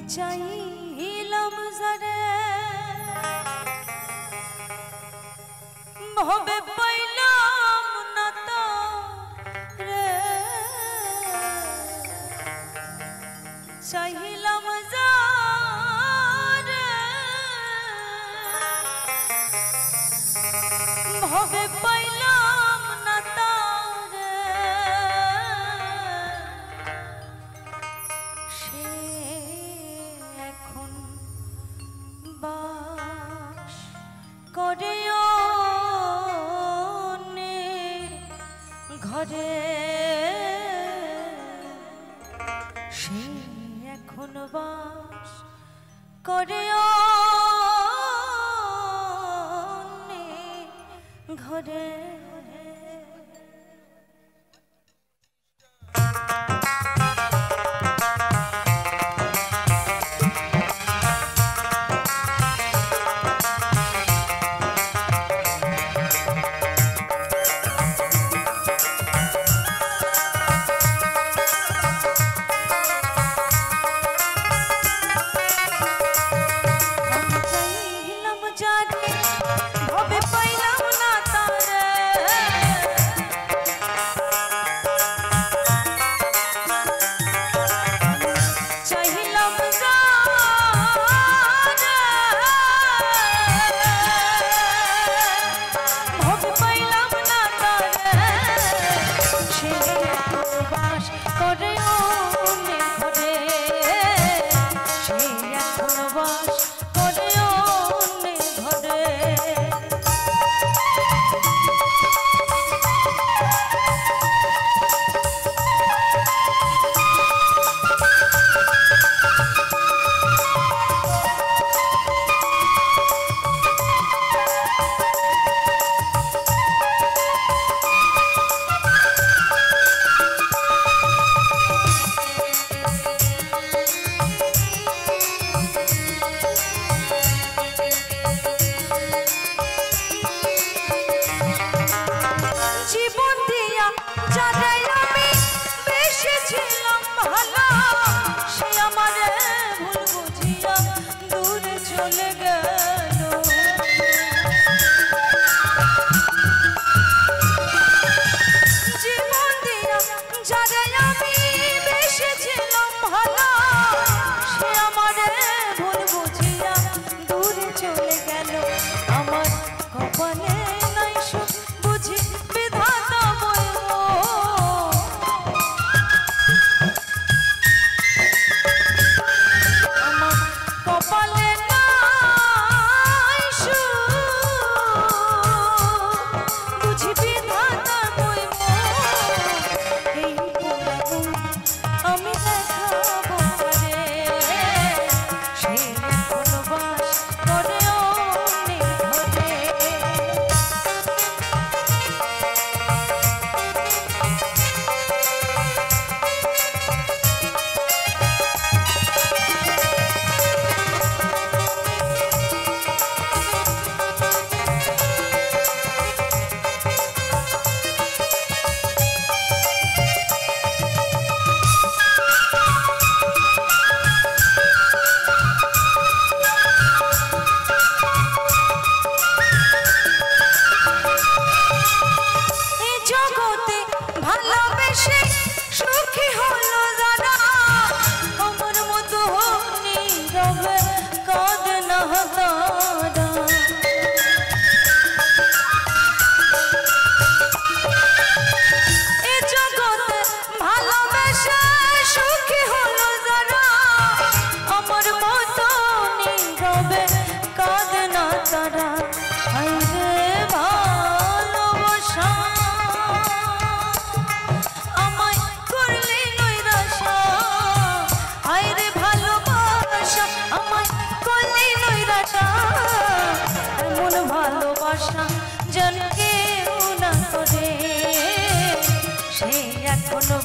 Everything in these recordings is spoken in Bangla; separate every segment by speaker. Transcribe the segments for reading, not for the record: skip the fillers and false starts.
Speaker 1: চাইলাম যারে ভবে পাইলাম না তো রে চাইলাম যারে ভবে পাইলাম না তারে সে এখন বাস করে ঘরে সে এখন বাস করে ঘরে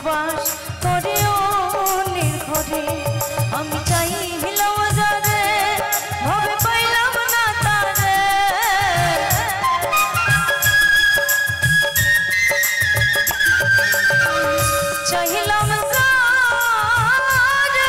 Speaker 1: বাস করে ঘরে আমি চাইলাম যারে ভবে পাইলাম না তারে চাইলাম যারে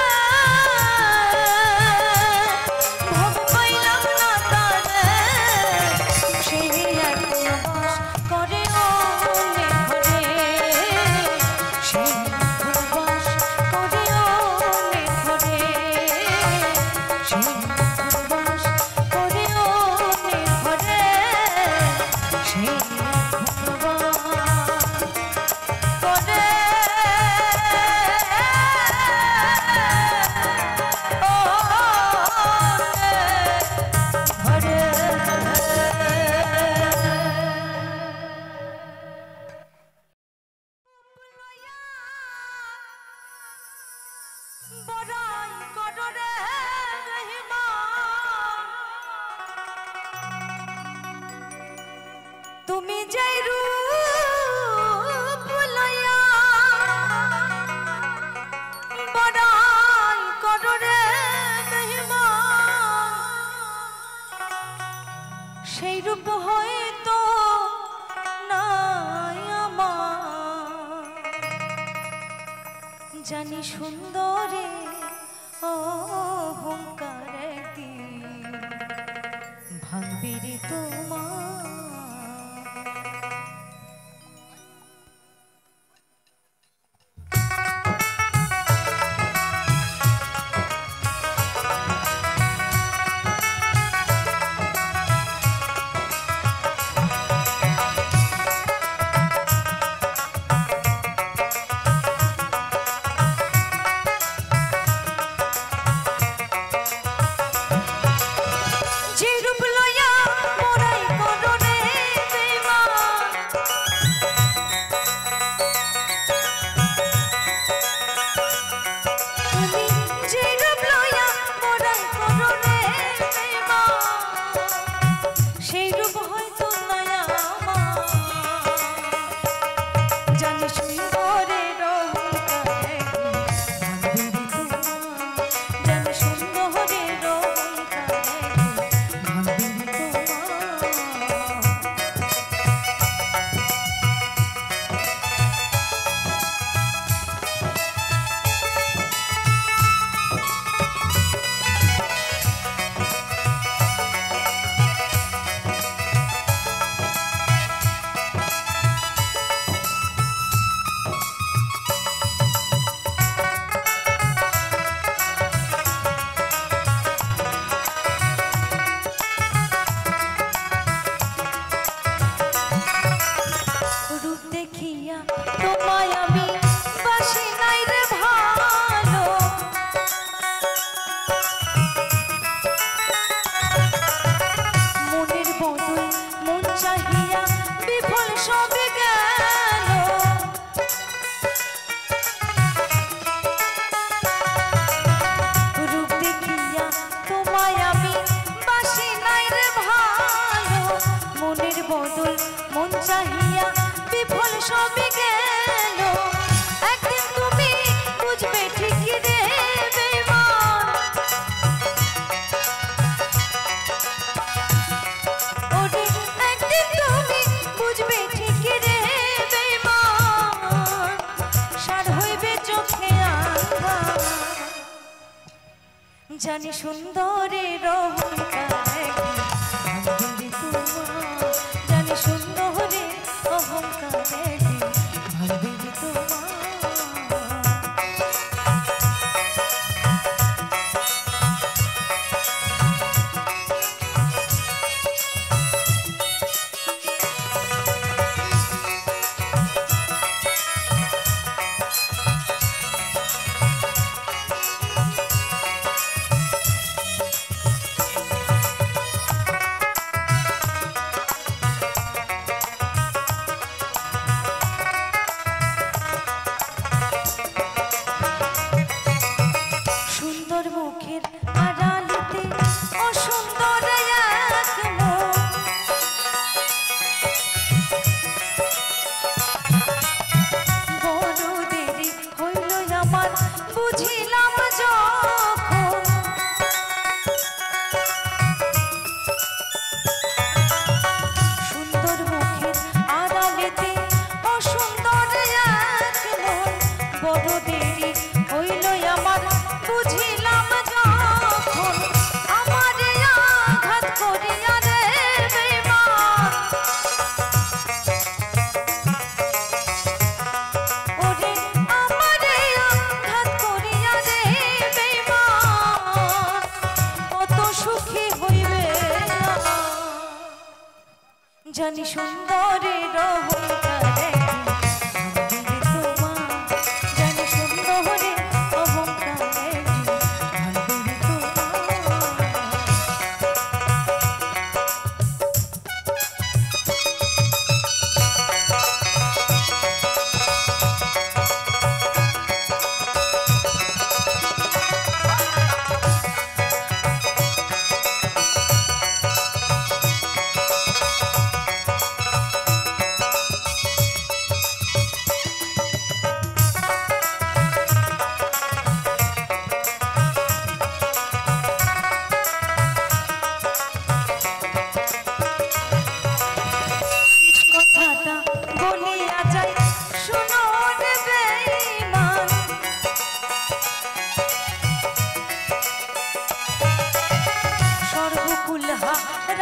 Speaker 1: বড়াই করো রে রহিমা, তুমি যেই রূপ লইয়া বড়াই করো রে রহিমা, সেই রূপ হয়তো নাই আমার। জানি সুন্দরে অহংকার একদিন ভাঙবে রে তোমার। জানি সুন্দরের অহংকার, জানি সুন্দরের অহংকার ভাঙবে তোমার। জানি সুন্দরের অহংকার, জানি সুন্দরের অহংকার।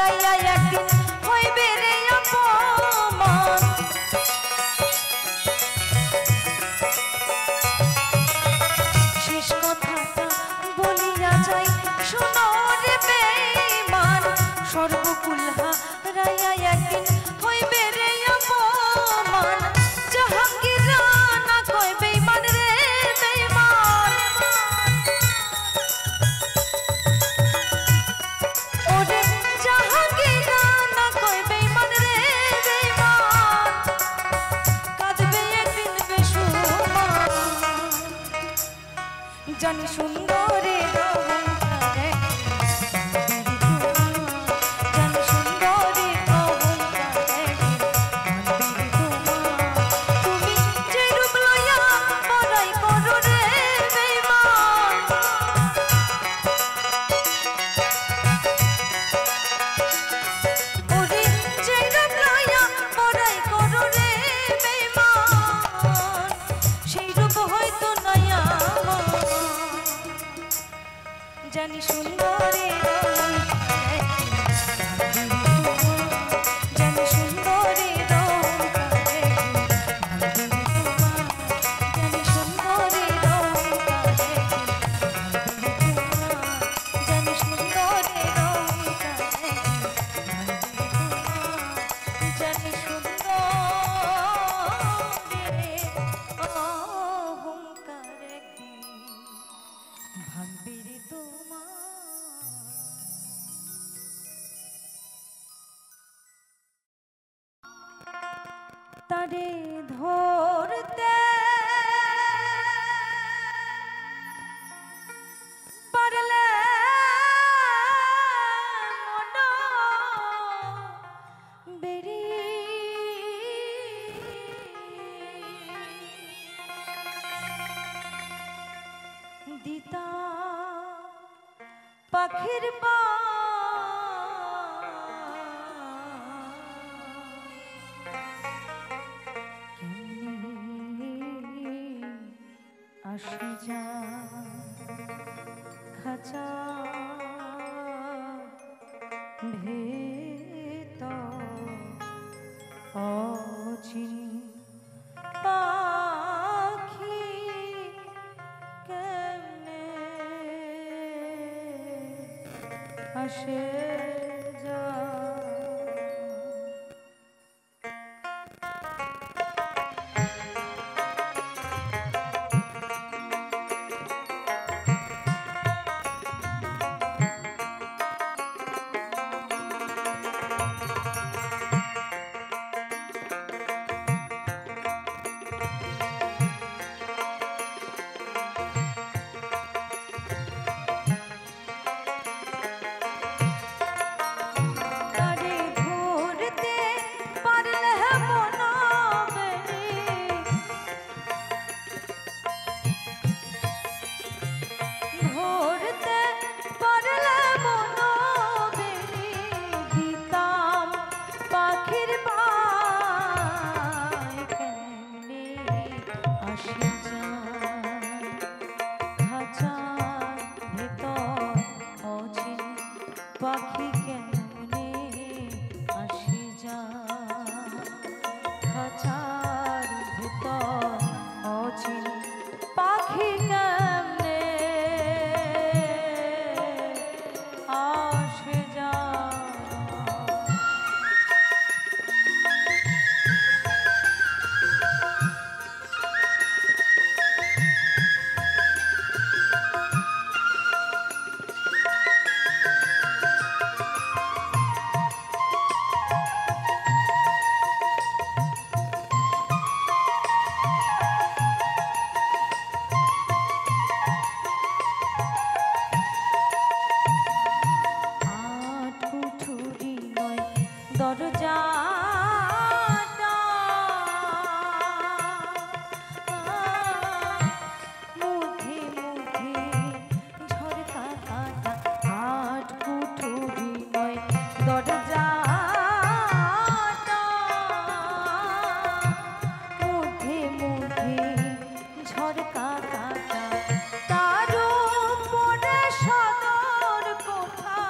Speaker 1: হারাইয়া একদিন হইবে রে অপমান শেষ কথাটা বলিয়া যাই শোনো রে বেঈমান সর্বকুল হারাইয়া একদিন হইবে রে অপমান জাহাঙ্গীর না কয় বেঈমান রে বেঈমান ওরে জাহাঙ্গীর না কয় বেঈমান রে বেঈমান কাঁদবে একদিন বেসুমার জানি সুন্দরের অহংকারে জানি সুন্দরের অহংকারে তুমি যে রূপ লইয়া বড়াই করো রে বেঈমান ওরে যে রূপ লইয়া বড়াই করো রে বেঈমান সেই রূপ হয়তো নাই আমার জানি সুন্দরের অহংকারে জানি সুন্দরের অহংকারে জানি সুন্দরের অহংকারে জানি সুন্দরের অহংকারে জানি সুন্দরের অহংকারে ভাঙবে রে তোমার তারে ধরতে পারলে মন বেরি দিতা পাখির পা আসি যা খাঁচা ভেতর অচিন পাখি কেমনে আসে যা পাখি কেমনে আসি যা খাঁচার ভিতর অচিন পাখি কেমনে আসে যা দরজাটা মুঠে মুঠে ঝরকা কাটা ৮ কুঠুরি নয় দরজাটা মুঠে মুঠে ঝরকা কাটা তার উপরে সদর কোঠা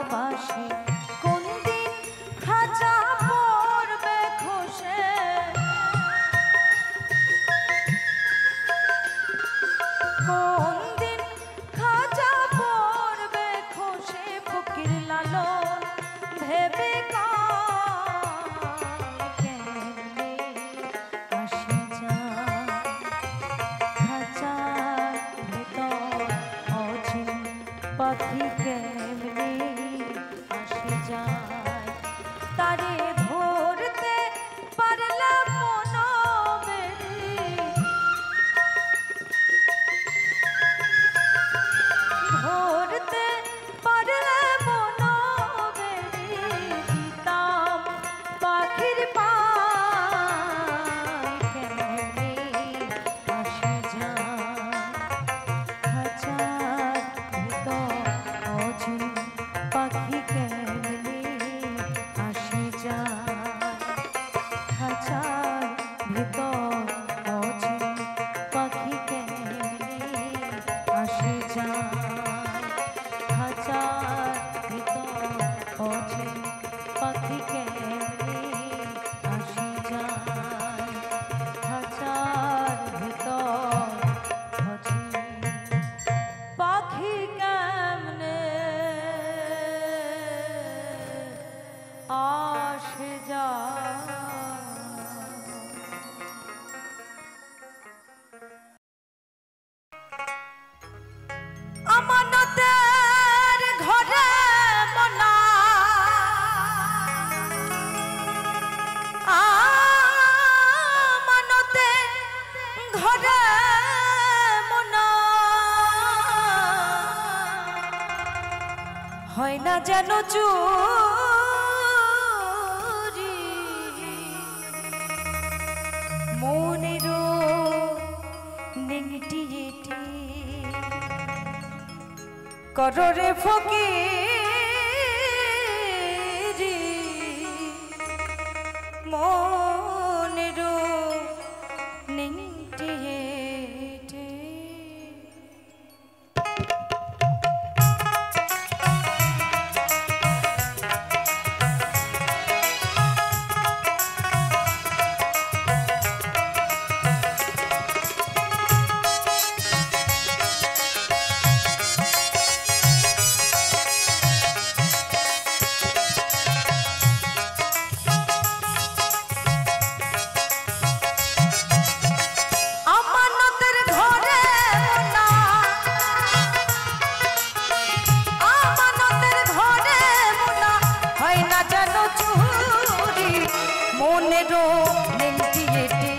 Speaker 1: ভালোবাসি কোন দিন খাঁচা পড়বে খসে কোন দিন খাঁচা পড়বে খসে ফকির লালন ভেবে কেমনে আসে যায় খাঁচার ভেতর অচিন পাখি কেমনে আসে যায় তারে ধরতে পারলাম মনো বেরি ধরতে পারলে মনো বেরি দিতাম পাখির পায় কেমনে আসে যায় খাঁচার ভিতর অচিন পাখি কেমনে আসে যায় খাঁচার ভিতর অচিন পাখি কেমনে আসে যায় খাঁচার ভিতর অচিন পাখি কেমনে আসে যায় খাঁচার ভিতর অচিন পাখি কেমনে আসে যায় আমানতের ঘরে মনা আমানতের ঘরে মনা হয় না যেন চুরি মনেরও নেংটিয়েটি কররে ফকিরি মনেরও নেংটিয়েটি আমানতের ঘরে মনা আমানতের ঘরে মনা হয় না যেন চুরি মনেরও নেংটিয়েটি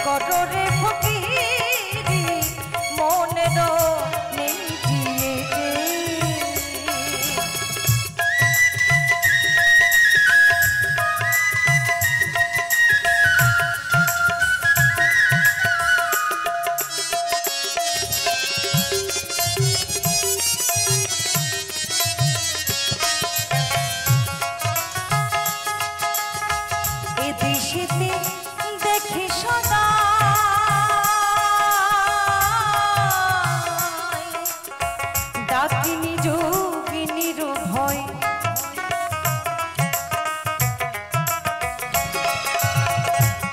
Speaker 1: কররে ফকিরি মনেরও নেংটিয়েটি এদেশেতে দেখি সদা ডাকিনি যোগিনীর ভয়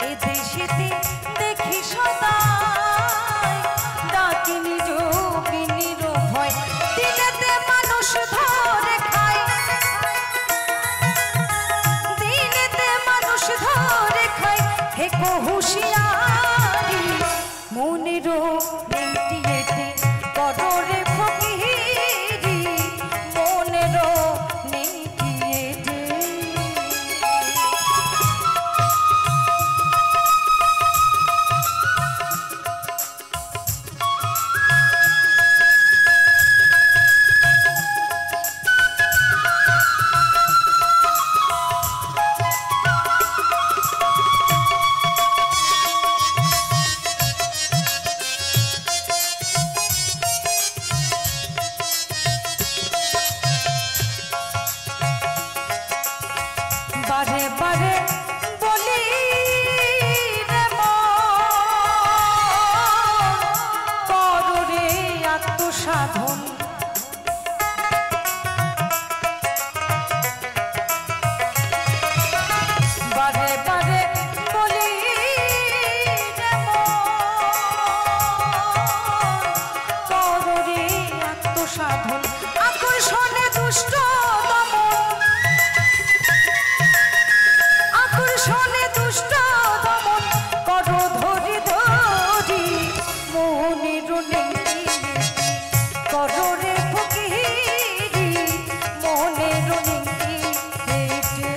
Speaker 1: এদেশেতে দেখি সদা ডাকিনি যোগিনীর ভয় দিনেতে মানুষ ধরে খায় দিনেতে মানুষ ধরে খায় হেকো হুঁশিয়ারি মনেরও নেংটিয়েটি কররে ফকিরি মনেরও নেংটিয়েটি বারে বারে বলি রে কররে আত্মসাধন রুনিংটি হেঁটে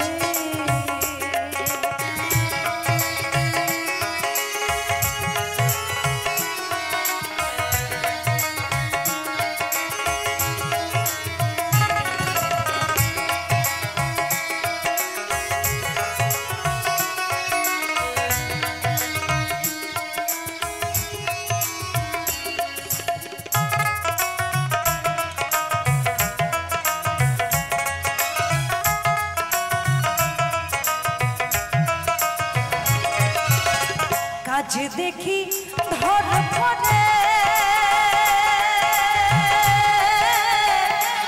Speaker 1: কাজ দেখি ধর পরে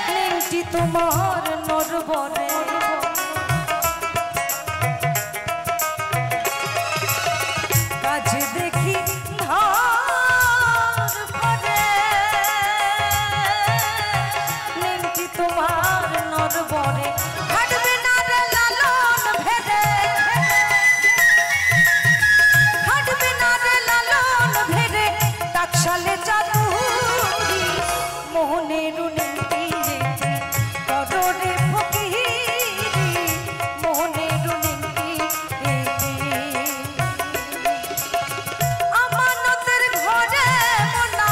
Speaker 1: নিমটি তোমার নরবরে কাজ দেখি ধর পরে নিমটি তোমার নরবরে হাঁটবে না রে লালন ভেদে টাকশালে চাতুরি মোহনের রুনিংটি হেঁটে কররে ফকিরি মোহনের রুনিংটি হেঁটে আমানতের ঘরে মোনা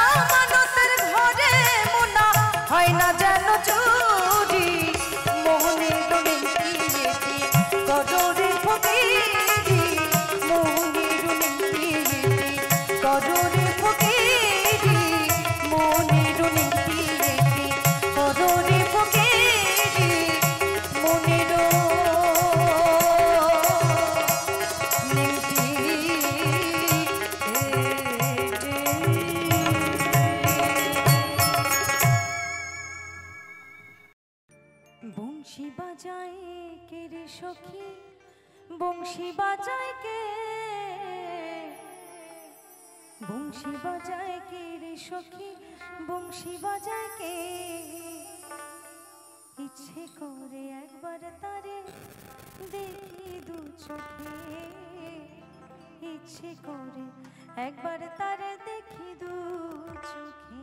Speaker 1: আমানতের ঘরে মোনা হয় না যেন চুরি মোহনের রুনিংটি হেঁটে কররে ফকিরি কররে ফকিরি মনের রুনিংটি হেঁটে কররে ফকিরি মনের রুনিংটি হেঁটে বংশী বাজায় কে রে সখী বংশী বাজায় কে বংশী বাজায় কে রে সখী বংশী বাজায় কে ইচ্ছে করে একবার তারে দেখি দু চোখে ইচ্ছে করে একবার তারে দেখি দু চোখে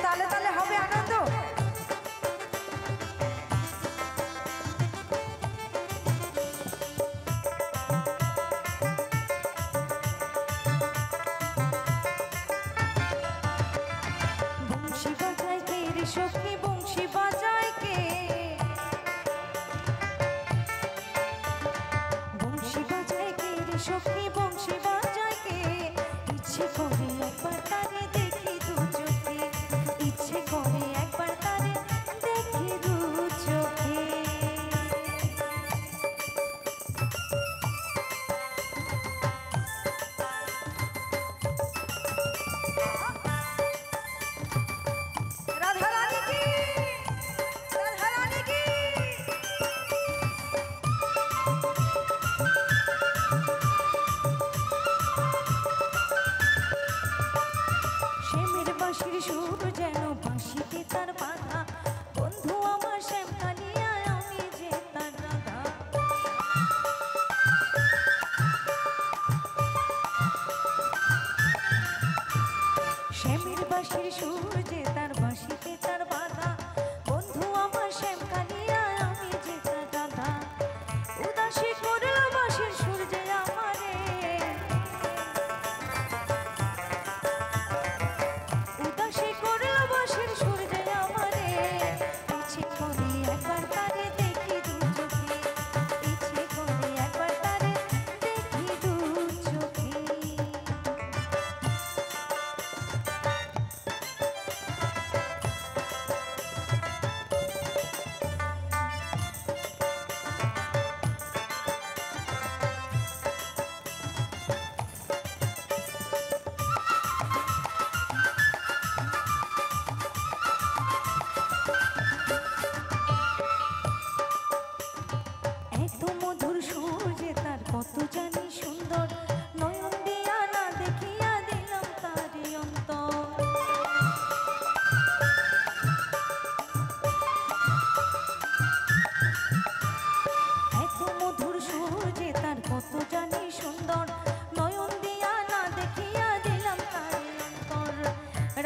Speaker 1: তালে তালে হবে আনন্দ বংশী বাজায় কে রে সখী বংশী বাজায় কে বংশী বাজায় কে রে সখী বংশী বাজায় কে ইচ্ছে করে একবার তারে দেখি দু চোখে ইচ্ছে করে একবার তারে দেখি দু চোখে রাধা রানী কি রাধা রানী কি শ্যামের বাঁশির সুর যেন বাঁশিতে তার বাধা বন্ধু আমার শ্যাম কালিয়া আমি যে তার রাধা শ্যামের বাঁশির সুর যে তার বাঁশিতে তার বাধা বন্ধু আমার শ্যাম কালিয়া আমি যে তার রাধা উদাসী করল বাঁশির সুর যে আমারে উদাসী করল বাঁশির সুর যে আমারে ইচ্ছে করে একবার তারে দেখি দু চোখে ইচ্ছে করে একবার তারে দেখি দু চোখে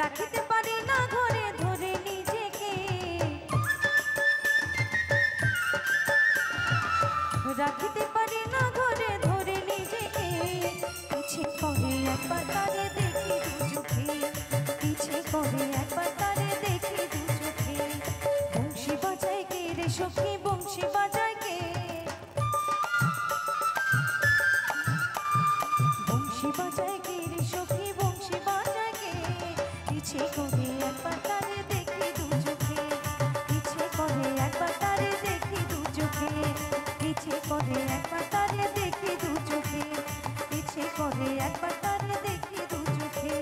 Speaker 1: রাখিতে পারি না ঘরে ধরে নিজেকে, রাখিতে পারি না ঘরে ধরে নিজেকে। ইচ্ছে করে একবার তারে দেখি দু চোখে, ইচ্ছে করে একবার তারে দেখি দু চোখে। বংশী বাজায় কে রে সখী, বংশী বাজায় কে, বংশী বাজায় কে রে সখী, বংশী বাজায় কে। ইচ্ছে করে একবার তারে দেখি দু চোখে, ইচ্ছে করে একবার তারে দেখি দু চোখে, ইচ্ছে করে একবার তারে দেখি দু চোখে, ইচ্ছে করে একবার তারে দেখি দু চোখে,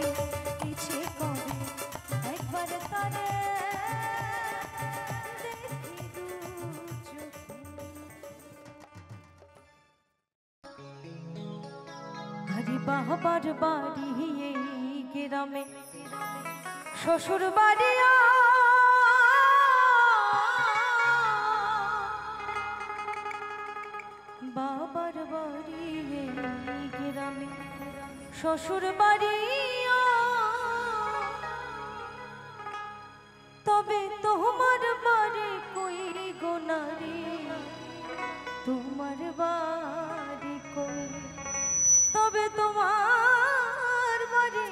Speaker 1: ইচ্ছে করে একবার তারে দেখি দু চোখে। হরি বাহবার বাড়ি এই গ্রামে, শ্বশুর বাড়ি বাবার বাড়ি এই গ্রামে, শ্বশুর বাড়ি। তবে তোমার বাড়ি কই গো নারী, তোমার বাড়ি কই, তবে তোমার বাড়ি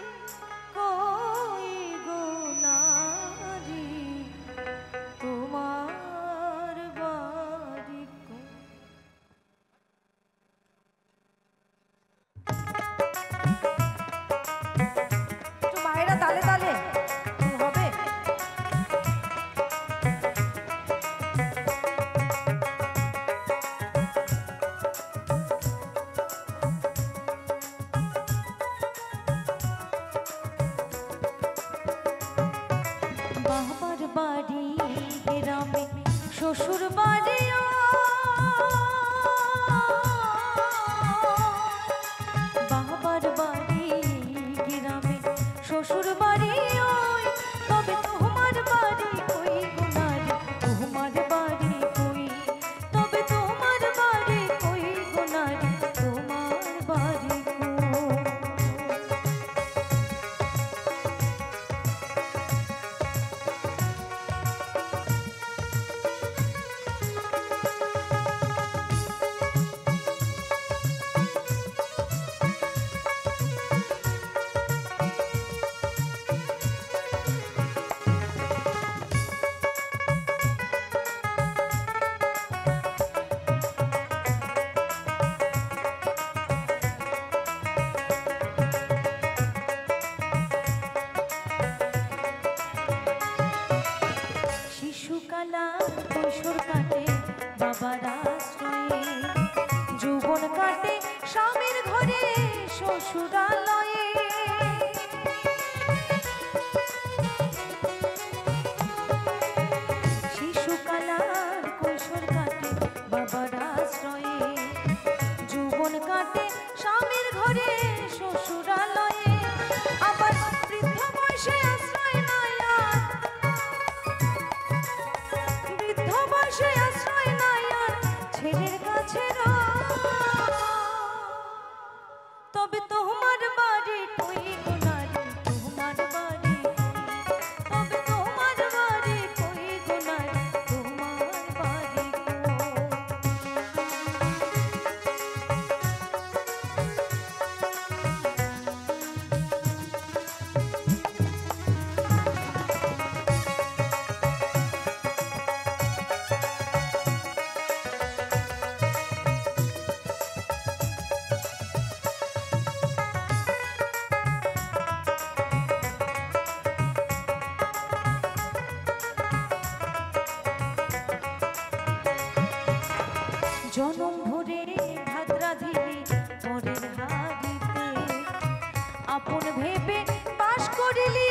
Speaker 1: কই গো নারী, তোমার বাড়ি কই। একটু মায়েরা তালে তালে হবে। বাবার বাড়ি গ্রামে, শ্বশুর বাড়ি বাবার বাড়ি গ্রামে, শ্বশুর বাড়ি। তবে তোমার বাড়ি কই গো নারী, তোমার বাড়ি কই, তবে তোমার বাড়ি কই গো নারী, তোমার বাড়ি কই। শিশুকালা কৈশোর কাটে বাবার আশ্রয়ে, যৌবন কাটে স্বামীর ঘরে শ্বশুরালয়ে। শিশুকালার কৈশোর কাটে বাবার আশ্রয়ে, যৌবন কাটে স্বামীর ঘরে শ্বশুরালয়ে। আবার বৃদ্ধ বয়সে আশ্রয় নাই আর, বৃদ্ধ বয়সে আশ্রয় নাই আর ছেলের কাছে রয়। তবে তোমার বাড়ি কই গো নারী, তোমার বাড়ি কই, তবে তোমার বাড়ি কই গো নারী, তোমার বাড়ি কই। জনম ভরে ভাত রাঁধিলি পরের হাড়িতে, আপন ভেবে বাস করিলি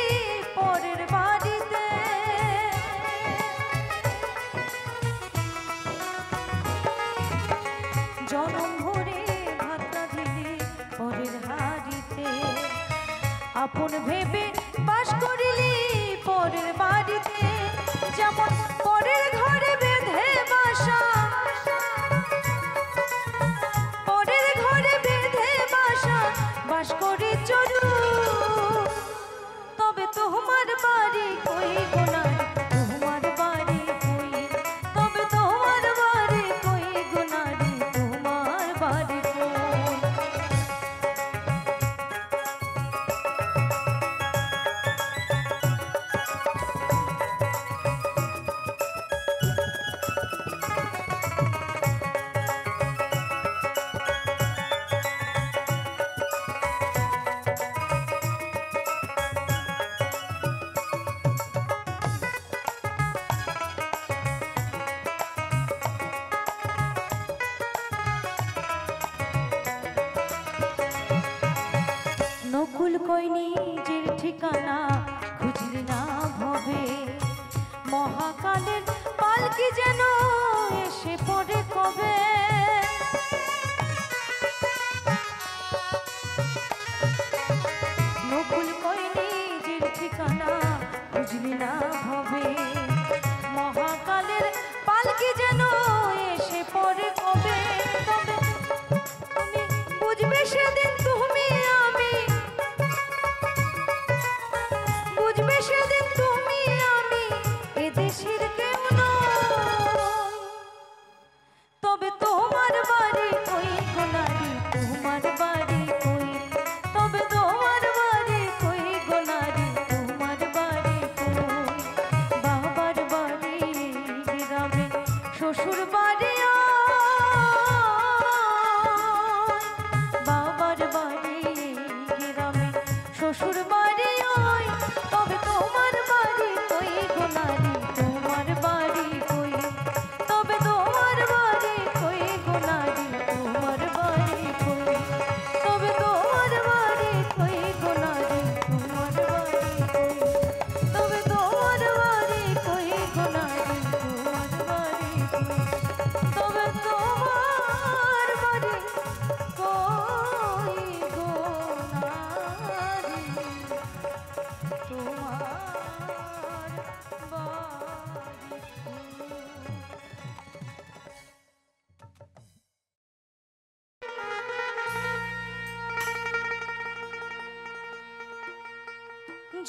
Speaker 1: পরের বাড়িতে। জনম ভরে ভাত রাঁধিলি পরের হাড়িতে, আপন ভেবে বাস করিলি পরের বাড়িতে। যেমন পরের ঘরে বেঁধে বাসা, পরের ঘরে বেঁধে বাসা বাস করে চলু, তবে তোমার নকুল কই নিজের ঠিকানা খুঁজলি না ভবে, মহাকালের পালকি যেন এসে পড়ে কবে। নকুল কই নিজের ঠিকানা খুঁজলি না ভবে, মহাকালের পালকি যেন এসে পড়ে কবে। তবে তুমি বুঝবে সেদিন, তুমি আমি বুঝবে সেদিন, তুমি আমি এদেশের কেউ নই। তবে তোমার বাড়ি কই গো নারী, তোমার বাড়ি কই, তবে তোমার বাড়ি কই গো নারী, তোমার বাড়ি কই। বাবার বাড়ি গ্রামে, শ্বশুর বাড়ি বাবার বাড়ি গ্রামে, শ্বশুর বাড়ি ওই। তবে তোমার বাড়ি কই গো নারী, তোমার বাড়ি কই, তবে তোমার বাড়ি কই গো নারী, তোমার বাড়ি কই, তবে তোমার বাড়ি কই গো নারী, তোমার বাড়ি কই, তবে তোমার বাড়ি কই গো নারী, তোমার বাড়ি কই, তবে তোমার বাড়ি কই গো নারী, তোমার বাড়ি।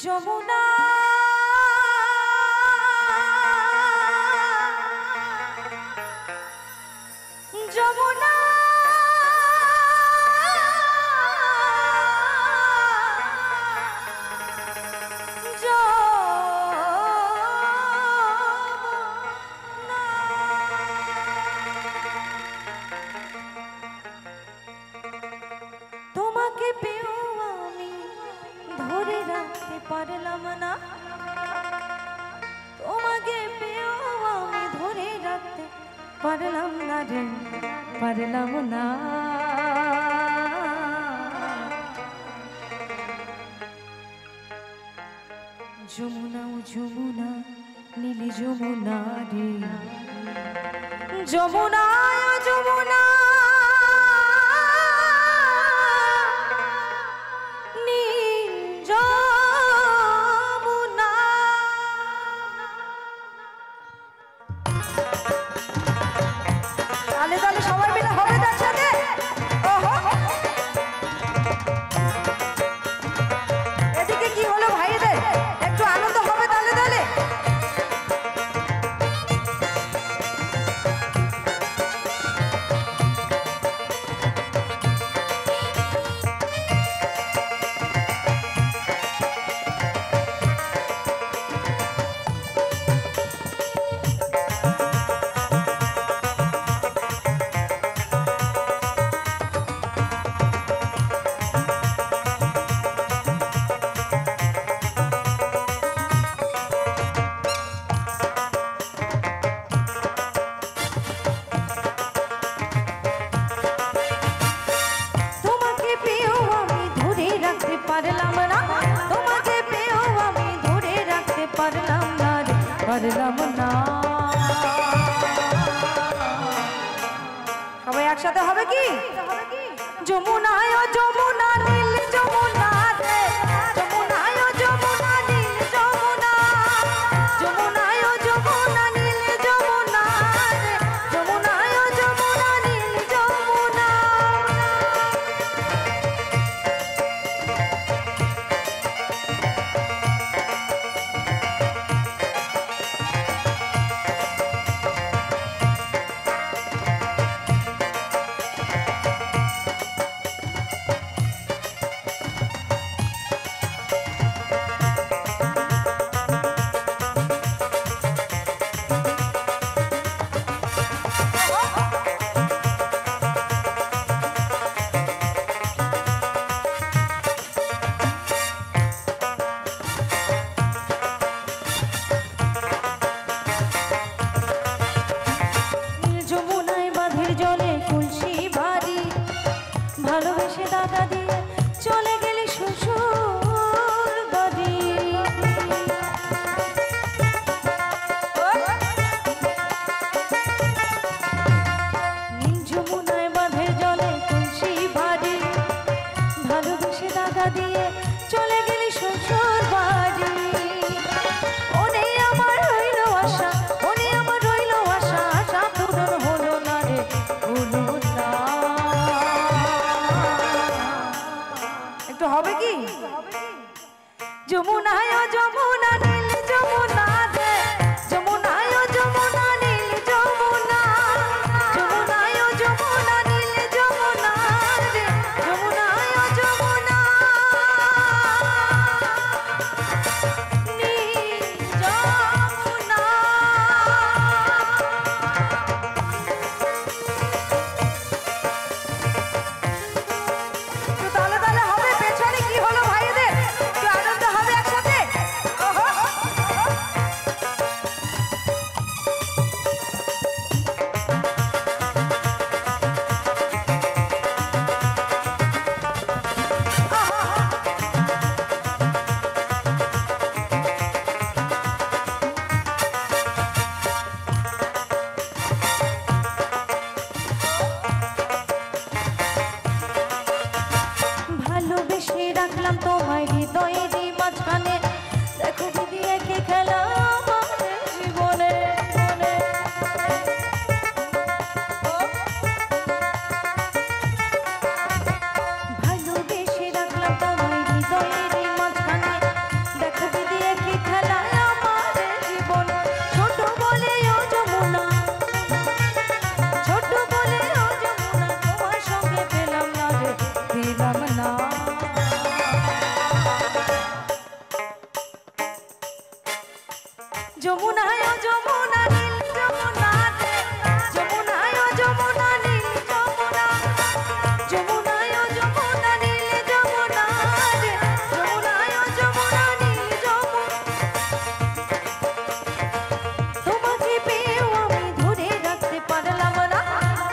Speaker 1: যমুনা যমুনা তোমাকে পেয়েও আমি ধরে রাখতে পারলাম না, তোমাকে পেয়েও আমি ধরে রাখতে পারলাম না রে, পারলাম না। যমুনা ও যমুনা, নীলি যমুনা রে, যমুনা ও যমুনা, নীল যমুনা। তালে তালে সবাই মিলে হবে তার সাথে। এদিকে কি হলো ভাইদের, একটু আনন্দ হবে তালে তালে। পারলাম না, তোমাকে পেয়েও আমি ধরে রাখতে পারলাম না রে, পারলাম না। সবাই একসাথে হবে কি? যমুনায় ও যমুনা, নীল যমুনা রে, যমুনায় ও যমুনা, নীল যমুনা, যমুনায় ও যমুনা, নীল যমুনা রে, যমুনায় ও যমুনা, নীল যমুনা। চলে গেলি শ্বশুর বাড়ি। ওনে আমার রইল আশা, ওনে আমার রইল আশা, আশা পূরণ হলো না রে, হলো না। একটু হবে কি? যমুনায় ও যমুনা নীল যমুনা রে, যমুনায় ও যমুনা নীল যমুনা, যমুনায় ও যমুনা নীল যমুনা রে, যমুনায় ও যমুনা নীল যমুনা। তো তাহলে তাহলে হবে, পেছনে কি হলো ভাইদের? একটু আনন্দ হবে একসাথে। ওহো। ভালোবেসে রাখলাম তোমায় হৃদয়েরই মাঝখানে, দেখো দিদি একে খেলা আমার জীবনে। ভালোবেসে রাখলাম তোমায় হৃদয়েরই মাঝখানে, দেখো দিদি একে খেলা আমার জীবন। ছোট বলে ও যমুনা, ছোট বলে ও যমুনা, তোমার সঙ্গে পেলাম না রে, পেলাম না। যমুনায় ও যমুনা নীল যমুনা রে, যমুনায় ও যমুনা নীল যমুনা, যমুনায় ও যমুনা নীল যমুনা রে, যমুনায় ও যমুনা নীল যমুনা। তোমাকে পেয়েও আমি ধরে রাখতে পারলাম না,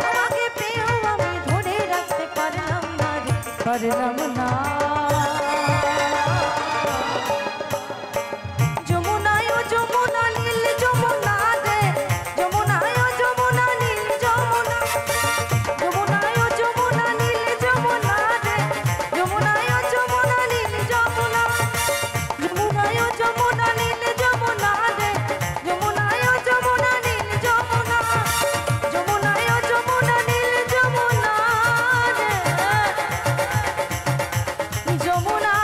Speaker 1: তোমাকে পেয়েও আমি ধরে রাখতে পারলাম না রে, পারলাম না। যমুনায় ও যমুনা নীল যমুনা রে, যমুনায় ও যমুনা নীল যমুনা, যমুনায় ও যমুনা নীল যমুনা রে, যমুনায় ও যমুনা নীল যমুনা, যমুনায় ও যমুনা নীল যমুনা রে, যমুনায় ও যমুনা নীল যমুনা, যমুনায় ও যমুনা নীল যমুনা রে, যমুনা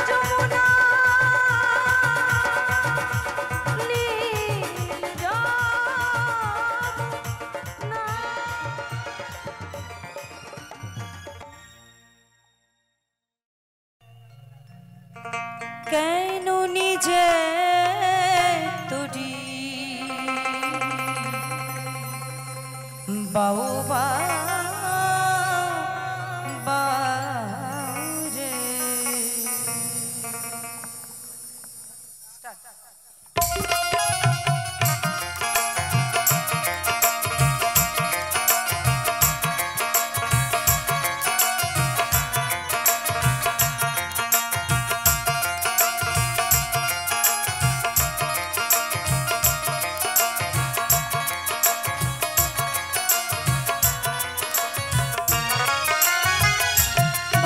Speaker 1: যমুনা নীল যমুনা। কেন নিজে তোরি বাউবা বাউরে।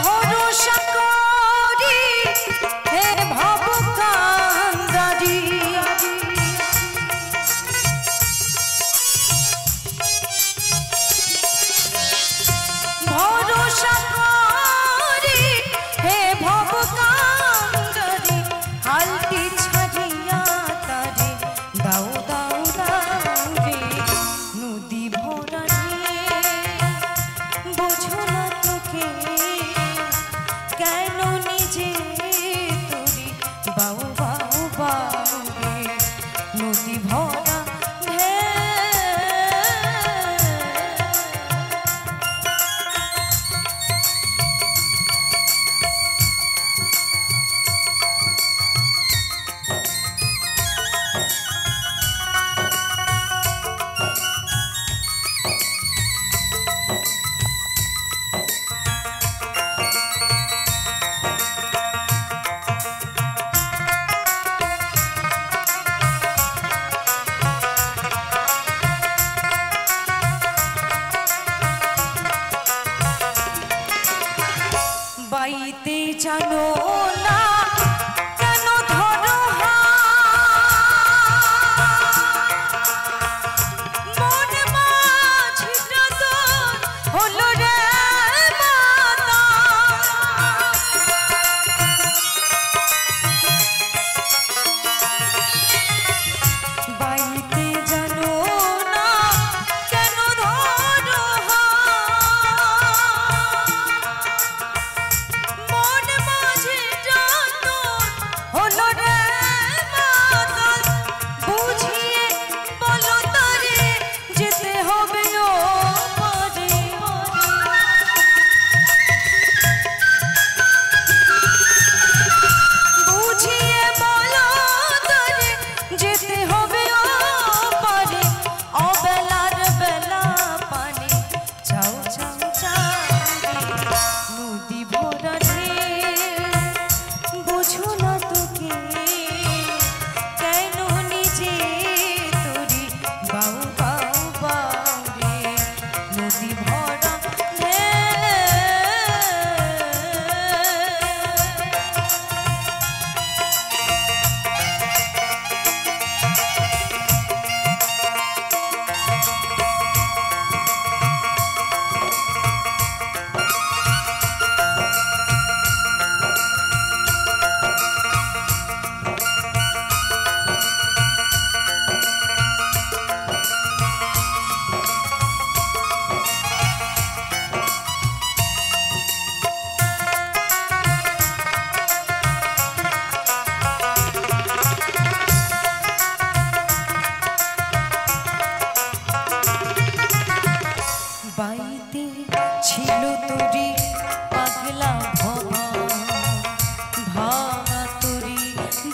Speaker 1: ভরসা করি হে ভব কান্দারি, ভরসা করি হে ভব কান্দারি, হালটি ছাড়িয়া তারে দাও দাও দাও রে, নদী ভরা নিয়ে বোঝো না তোকে, কেন নিজে তোরি বাউ বাউ বাউ রে, নদী ভরা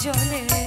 Speaker 1: জলে